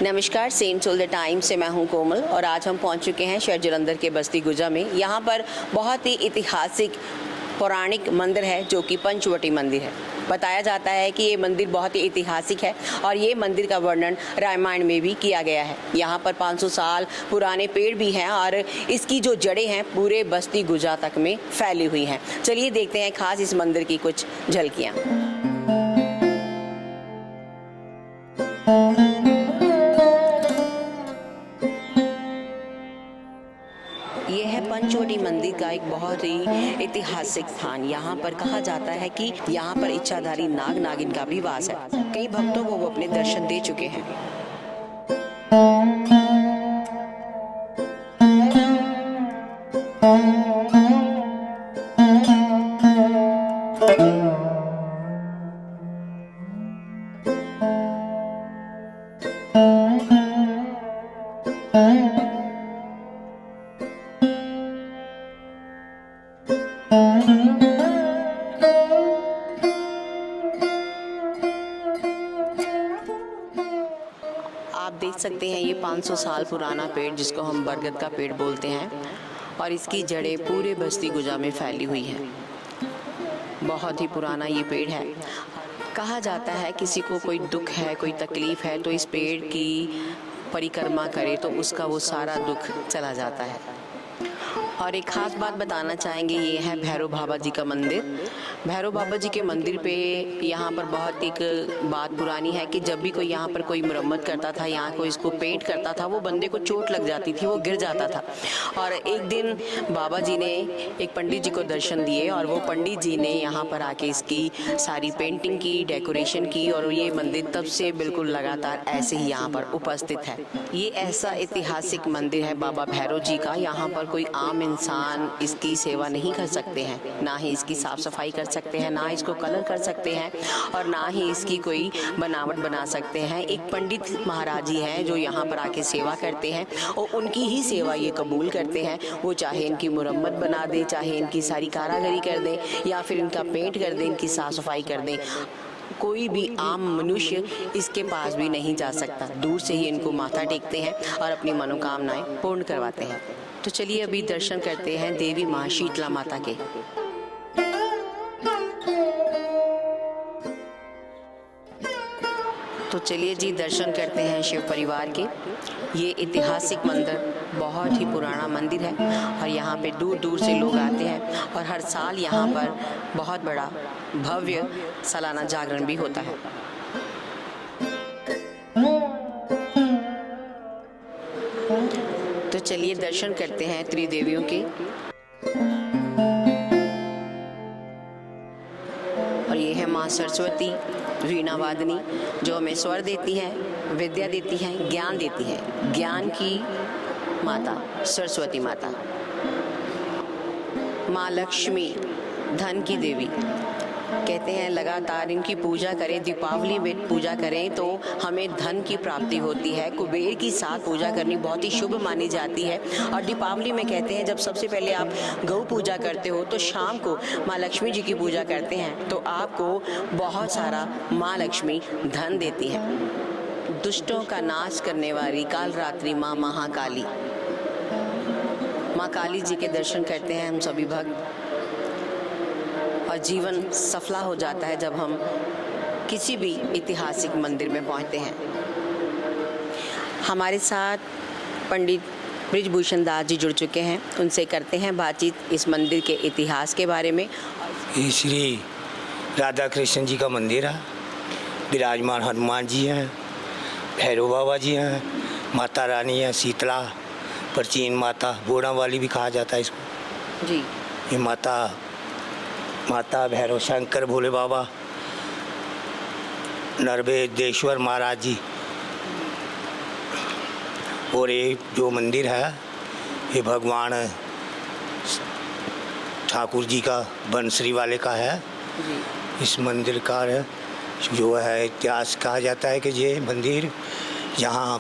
नमस्कार, Saint soul the time से मैं हूं कोमल और आज हम पहुंच चुके हैं शहर जलंधर के बस्ती गुजा में। यहां पर बहुत ही ऐतिहासिक पौराणिक मंदिर है जो कि पंचवटी मंदिर है। बताया जाता है कि ये मंदिर बहुत ही ऐतिहासिक है और ये मंदिर का वर्णन रामायण में भी किया गया है। यहाँ पर 500 साल पुराने पेड़ भी हैं और इसकी जो जड़ें हैं पूरे बस्ती गुजा तक में फैली हुई हैं। चलिए देखते हैं खास इस मंदिर की कुछ झलकियाँ। ये है पंचवटी मंदिर का एक बहुत ही ऐतिहासिक स्थान। यहाँ पर कहा जाता है कि यहाँ पर इच्छाधारी नाग नागिन का भी वास है। कई भक्तों को वो अपने दर्शन दे चुके हैं। आप देख सकते हैं ये 500 साल पुराना पेड़ जिसको हम बरगद का पेड़ बोलते हैं और इसकी जड़ें पूरे बस्ती गुजा में फैली हुई हैं। बहुत ही पुराना ये पेड़ है। कहा जाता है किसी को कोई दुख है, कोई तकलीफ है तो इस पेड़ की परिक्रमा करे तो उसका वो सारा दुख चला जाता है। और एक ख़ास बात बताना चाहेंगे, ये है भैरव बाबा जी का मंदिर। भैरव बाबा जी के मंदिर पे यहाँ पर बहुत एक बात पुरानी है कि जब भी कोई यहाँ पर कोई मरम्मत करता था, यहाँ को इसको पेंट करता था, वो बंदे को चोट लग जाती थी, वो गिर जाता था। और एक दिन बाबा जी ने एक पंडित जी को दर्शन दिए और वो पंडित जी ने यहाँ पर आके इसकी सारी पेंटिंग की, डेकोरेशन की और ये मंदिर तब से बिल्कुल लगातार ऐसे ही यहाँ पर उपस्थित है। ये ऐसा ऐतिहासिक मंदिर है बाबा भैरव जी का। यहाँ पर कोई आम इंसान इसकी सेवा नहीं कर सकते हैं, ना ही इसकी साफ सफाई कर सकते हैं, ना इसको कलर कर सकते हैं और ना ही इसकी कोई बनावट बना सकते हैं। एक पंडित महाराज जी हैं जो यहाँ पर आके सेवा करते हैं और उनकी ही सेवा ये कबूल करते हैं। वो चाहे इनकी मुरम्मत बना दें, चाहे इनकी सारी कारागरी कर दें या फिर इनका पेंट कर दें, इनकी साफ सफाई कर दें, कोई भी आम मनुष्य इसके पास भी नहीं जा सकता। दूर से ही इनको माथा टेकते हैं और अपनी मनोकामनाएं पूर्ण करवाते हैं। तो चलिए अभी दर्शन करते हैं देवी माँ शीतला माता के। तो चलिए जी दर्शन करते हैं शिव परिवार के। ये ऐतिहासिक मंदिर बहुत ही पुराना मंदिर है और यहाँ पे दूर दूर से लोग आते हैं और हर साल यहाँ पर बहुत बड़ा भव्य सालाना जागरण भी होता है। तो चलिए दर्शन करते हैं त्रिदेवियों के। और ये है माँ सरस्वती वीणा वादनी जो हमें स्वर देती हैं, विद्या देती हैं, ज्ञान देती हैं। ज्ञान की माता सरस्वती माता। माँ लक्ष्मी धन की देवी। कहते हैं लगातार इनकी पूजा करें, दीपावली में पूजा करें तो हमें धन की प्राप्ति होती है। कुबेर की साथ पूजा करनी बहुत ही शुभ मानी जाती है। और दीपावली में कहते हैं जब सबसे पहले आप गौ पूजा करते हो तो शाम को माँ लक्ष्मी जी की पूजा करते हैं तो आपको बहुत सारा माँ लक्ष्मी धन देती है। दुष्टों का नाश करने वाली कालरात्रि माँ महाकाली, माँ काली जी के दर्शन करते हैं हम सभी भक्त और जीवन सफल हो जाता है जब हम किसी भी ऐतिहासिक मंदिर में पहुंचते हैं। हमारे साथ पंडित ब्रिजभूषण दास जी जुड़ चुके हैं, उनसे करते हैं बातचीत इस मंदिर के इतिहास के बारे में। ये श्री राधा कृष्ण जी का मंदिर है। विराजमान हनुमान जी हैं, भैरव बाबा जी हैं, माता रानी है शीतला, प्राचीन माता, बोड़ा वाली भी कहा जाता है इसको जी। ये माता भैरव शंकर भोले बाबा, नरवेदेश्वर महाराज जी। और ये जो मंदिर है ये भगवान ठाकुर जी का बंसरी वाले का है जी। इस मंदिर का जो है इतिहास कहा जाता है कि ये मंदिर यहाँ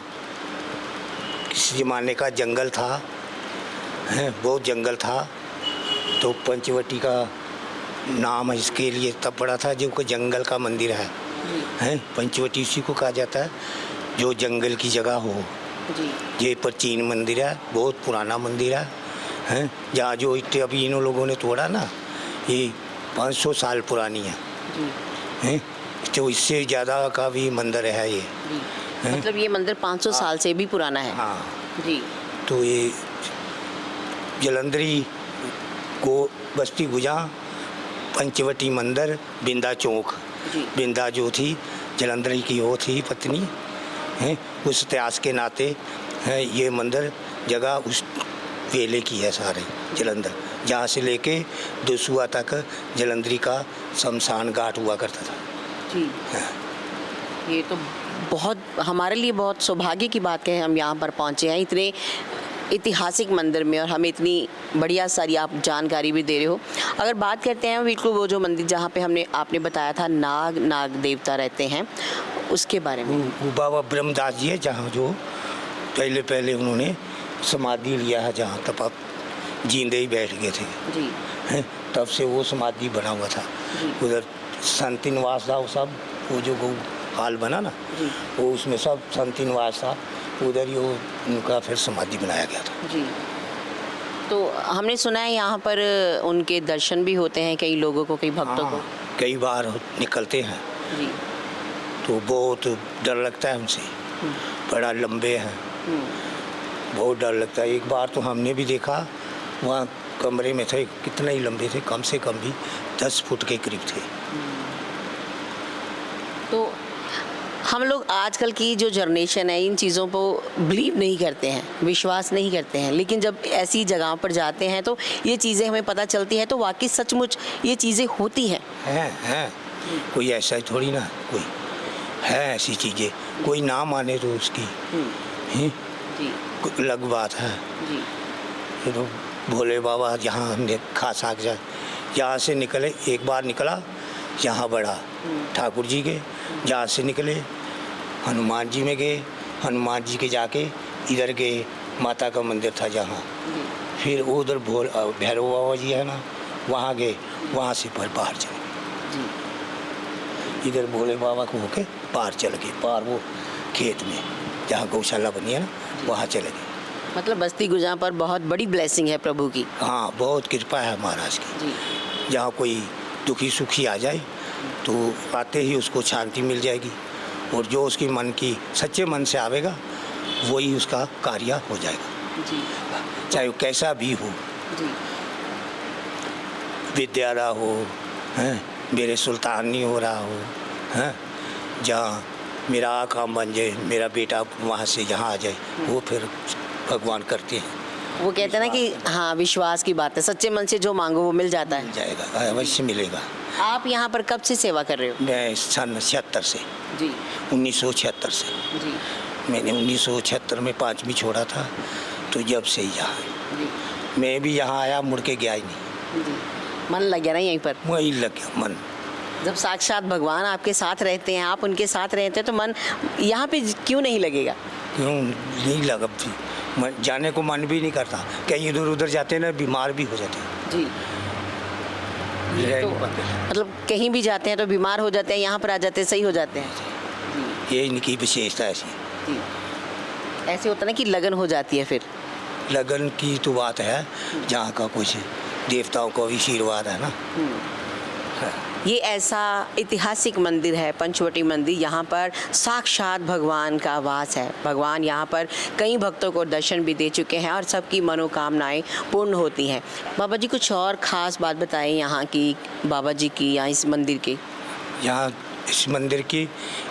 किसी ज़माने का जंगल था, बहुत जंगल था, तो पंचवटी का नाम इसके लिए तब पड़ा था जो कि जंगल का मंदिर है पंचवटी उसी को कहा जाता है। जो जंगल की जगह हो। जी ये प्राचीन मंदिर है, बहुत पुराना मंदिर है, हैं जहाँ जो ईंटें अभी इन लोगों ने तोड़ा ना, ये 500 साल पुरानी है, जी हैं तो इससे ज़्यादा का भी मंदिर है ये। जी। हैं? मतलब ये मंदिर 500 साल से भी पुराना है। हाँ, जी तो ये जलंधरी को बस्ती गुजा पंचवटी मंदिर बिंदा चौक, जी बिंदा जो थी जलंधरी की वो थी पत्नी, हैं उस इतिहास के नाते हैं ये मंदिर जगह उस वेले की है सारे जलंधर, जहाँ से लेके दसुआ तक जलंधरी का शमशान घाट हुआ करता था। जी। ये तो बहुत हमारे लिए बहुत सौभाग्य की बात है, हम यहाँ पर पहुँचे हैं इतने ऐतिहासिक मंदिर में और हमें इतनी बढ़िया सारी आप जानकारी भी दे रहे हो। अगर बात करते हैं बिल्कुल वो जो मंदिर जहाँ पे आपने बताया था नाग देवता रहते हैं, उसके बारे में। वो बाबा ब्रह्मदास जी है, जहाँ जो पहले उन्होंने समाधि लिया है, जहाँ तब आप जींदे ही बैठ गए थे, जी हैं तब से वो समाधि बना हुआ था। जी। उधर संती निवास था, वो सब वो जो गौ हाल बना ना, जी वो उसमें सब संती निवास था, उधर ही वो उनका फिर समाधि बनाया गया था। जी। तो हमने सुना है यहाँ पर उनके दर्शन भी होते हैं कई लोगों को, कई भक्तों को। हाँ, कई बार निकलते हैं जी तो बहुत डर लगता है उनसे, बड़ा लंबे हैं, बहुत डर लगता है। एक बार तो हमने भी देखा, वहाँ कमरे में थे, कितना ही लंबे थे, कम से कम भी 10 फुट के करीब थे। तो हम लोग आजकल की जो जनरेशन है इन चीज़ों को बिलीव नहीं करते हैं, विश्वास नहीं करते हैं, लेकिन जब ऐसी जगहों पर जाते हैं तो ये चीज़ें हमें पता चलती हैं, तो वाकई सचमुच ये चीज़ें होती हैं। हैं कोई ऐसा ही थोड़ी ना, कोई है ऐसी चीज़ें, कोई ना माने तो उसकी हैं जी अलग बात है। जी ये तो भोले बाबा जहाँ हमने खास आग जाए, यहाँ से निकले, एक बार निकला यहाँ बढ़ा ठाकुर जी के, जहाँ से निकले हनुमान जी में गए, हनुमान जी के जाके इधर गए माता का मंदिर था जहाँ, फिर उधर भैरव बाबा जी है ना, वहाँ गए, वहाँ से पर बाहर चले, इधर भोले बाबा को होके पार चल गए, पार वो खेत में जहाँ गौशाला बनी है ना, वहाँ चले गए। मतलब बस्ती गुजा पर बहुत बड़ी ब्लेसिंग है प्रभु की। हाँ, बहुत कृपा है महाराज की। जी जहाँ कोई दुखी सुखी आ जाए तो आते ही उसको शांति मिल जाएगी, और जो उसकी मन की सच्चे मन से आवेगा वही उसका कार्य हो जाएगा, जी चाहे वो कैसा भी हो, जी विद्यालय हो, हैं मेरे सुल्तानी हो रहा हो, हैं जहाँ मेरा काम बन जाए, मेरा बेटा वहाँ से यहाँ आ जाए, वो फिर भगवान करते हैं। वो कहते हैं ना कि हाँ विश्वास की बात है, सच्चे मन से जो मांगो वो मिल जाता मिल है। जाएगा, अवश्य मिलेगा। आप यहाँ पर कब से सेवा कर रहे हो? मैं सन 76 से, जी 1976 से, जी मैंने 1976 में 5वीं छोड़ा था, तो जब से ही यहाँ जी मैं भी यहाँ आया, मुड़ के गया ही नहीं, जी। मन लग गया ना यहीं पर? वही लग गया मन। जब साक्षात भगवान आपके साथ रहते हैं, आप उनके साथ रहते हैं, तो मन यहाँ पे क्यों नहीं लगेगा? क्यों नहीं लगा थी, जाने को मन भी नहीं करता, कहीं इधर उधर जाते हैं ना, बीमार भी हो जाते हैं। जी रह तो नहीं पाते। मतलब कहीं भी जाते हैं तो बीमार हो जाते हैं, यहाँ पर आ जाते हैं सही हो जाते हैं। ये इनकी विशेषता ऐसी। जी ऐसे होता ना कि लगन हो जाती है फिर। लगन की तो बात है, जहाँ का कुछ देवताओं का आशीर्वाद है ना। ये ऐसा ऐतिहासिक मंदिर है पंचवटी मंदिर, यहाँ पर साक्षात भगवान का वास है। भगवान यहाँ पर कई भक्तों को दर्शन भी दे चुके हैं और सबकी मनोकामनाएं पूर्ण होती हैं। बाबा जी कुछ और ख़ास बात बताएं यहाँ की, बाबा जी की या इस मंदिर की। यहाँ इस मंदिर की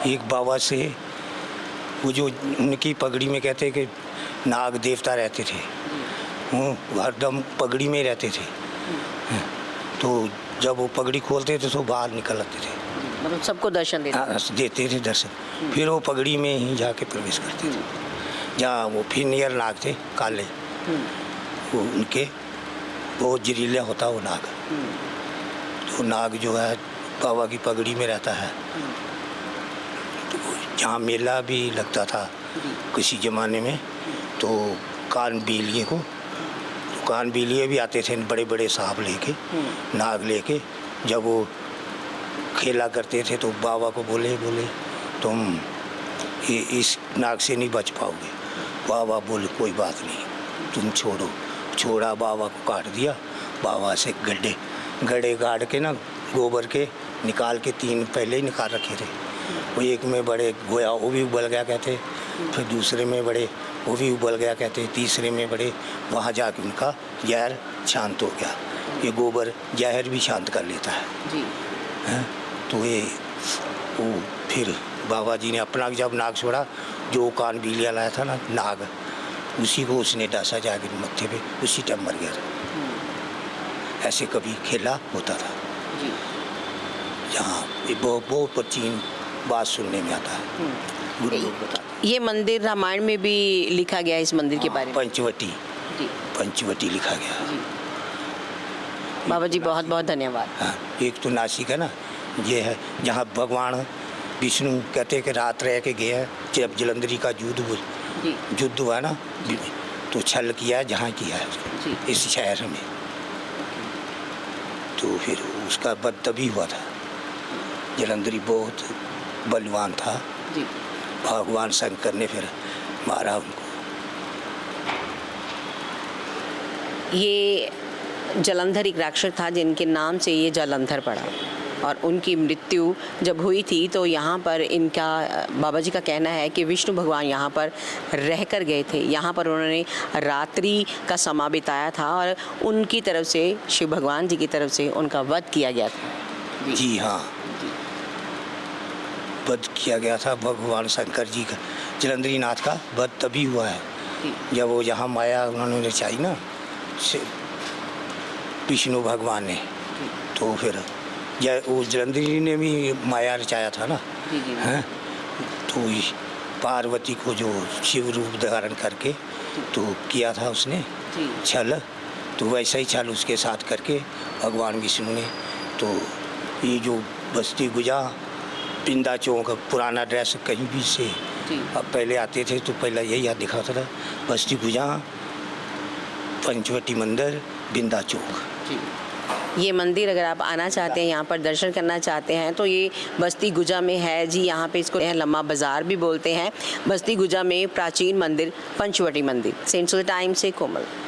एक बाबा से, वो जो उनकी पगड़ी में कहते हैं कि नाग देवता रहते थे, वो हरदम पगड़ी में रहते थे, तो जब वो पगड़ी खोलते थे तो बाहर निकल आते थे, मतलब सबको दर्शन देते। हाँ, देते थे दर्शन, फिर वो पगड़ी में ही जाके प्रवेश करते थे। जहाँ वो फिर नियर नाग थे काले, वो उनके बहुत जहरीला होता वो नाग, तो नाग जो है बाबा की पगड़ी में रहता है। तो जहाँ मेला भी लगता था किसी ज़माने में, तो कान बीलिए को, कान बीलिए भी आते थे बड़े बड़े सांप लेके, नाग लेके, जब वो खेला करते थे तो बाबा को बोले तुम ये इस नाग से नहीं बच पाओगे। बाबा बोले कोई बात नहीं, तुम छोड़ो। छोड़ा, बाबा को काट दिया। बाबा से गड्ढे गाड़ के ना गोबर के निकाल के 3 पहले ही निकाल रखे थे। वो एक में बड़े गोया, वो भी उबल गया कहते, फिर दूसरे में बड़े, वो भी उबल गया कहते, तीसरे में बड़े, वहाँ जाके उनका जहर शांत हो गया। ये गोबर जहर भी शांत कर लेता है जी। हैं? तो ये वो फिर बाबा जी ने अपना जब नाग छोड़ा, जो कान बिलिया लाया था ना नाग, उसी को उसने डासा जाके मत्थे पे, उसी टाइम मर गया था। ऐसे कभी खेला होता था जी। यहाँ। ये बहुत प्राचीन बात सुनने में आता है। गुरु लोग बताते हैं। ये मंदिर रामायण में भी लिखा गया है इस मंदिर के बारे में। पंचवटी, जी। पंचवटी लिखा गया। जी। बाबा जी बहुत बहुत धन्यवाद। हाँ, एक तो नासिक है ना, ये है जहाँ भगवान विष्णु कहते हैं कि रात रह के गए हैं। जब जलंधरी का युद्ध हुआ ना, तो छल किया जहाँ किया है जी। इस शहर में। तो फिर उसका वध तभी हुआ था। जलंधरी बहुत बलवान था। जी। भगवान शंकर ने फिर मारा उनको। ये जलंधर एक राक्षस था जिनके नाम से ये जलंधर पड़ा, और उनकी मृत्यु जब हुई थी तो यहाँ पर इनका, बाबा जी का कहना है कि विष्णु भगवान यहाँ पर रह कर गए थे। यहाँ पर उन्होंने रात्रि का समा बिताया था और उनकी तरफ से, शिव भगवान जी की तरफ से उनका वध किया गया था। जी हाँ, वध किया गया था भगवान शंकर जी का। जलंधरी नाथ का वध तभी हुआ है जब वो जहाँ माया उन्होंने रचाई ना विष्णु भगवान ने, तो फिर वो जलंधरी ने भी माया रचाया था ना। हैं? तो पार्वती को जो शिव रूप धारण करके तो किया था उसने छल, तो वैसा ही छल उसके साथ करके भगवान विष्णु ने, तो ये जो बस्ती गुजा पिंदा चौक पुराना ड्रेस कहीं भी से अब पहले आते थे तो पहले यही याद दिखाता था, बस्ती गुजा पंचवटी मंदिर बिंदा चौक। ये मंदिर अगर आप आना चाहते हैं, यहाँ पर दर्शन करना चाहते हैं, तो ये बस्ती गुजा में है जी। यहाँ पे इसको लम्मा बाज़ार भी बोलते हैं। बस्ती गुजा में प्राचीन मंदिर पंचवटी मंदिर। सेंट्रल टाइम से कोमल।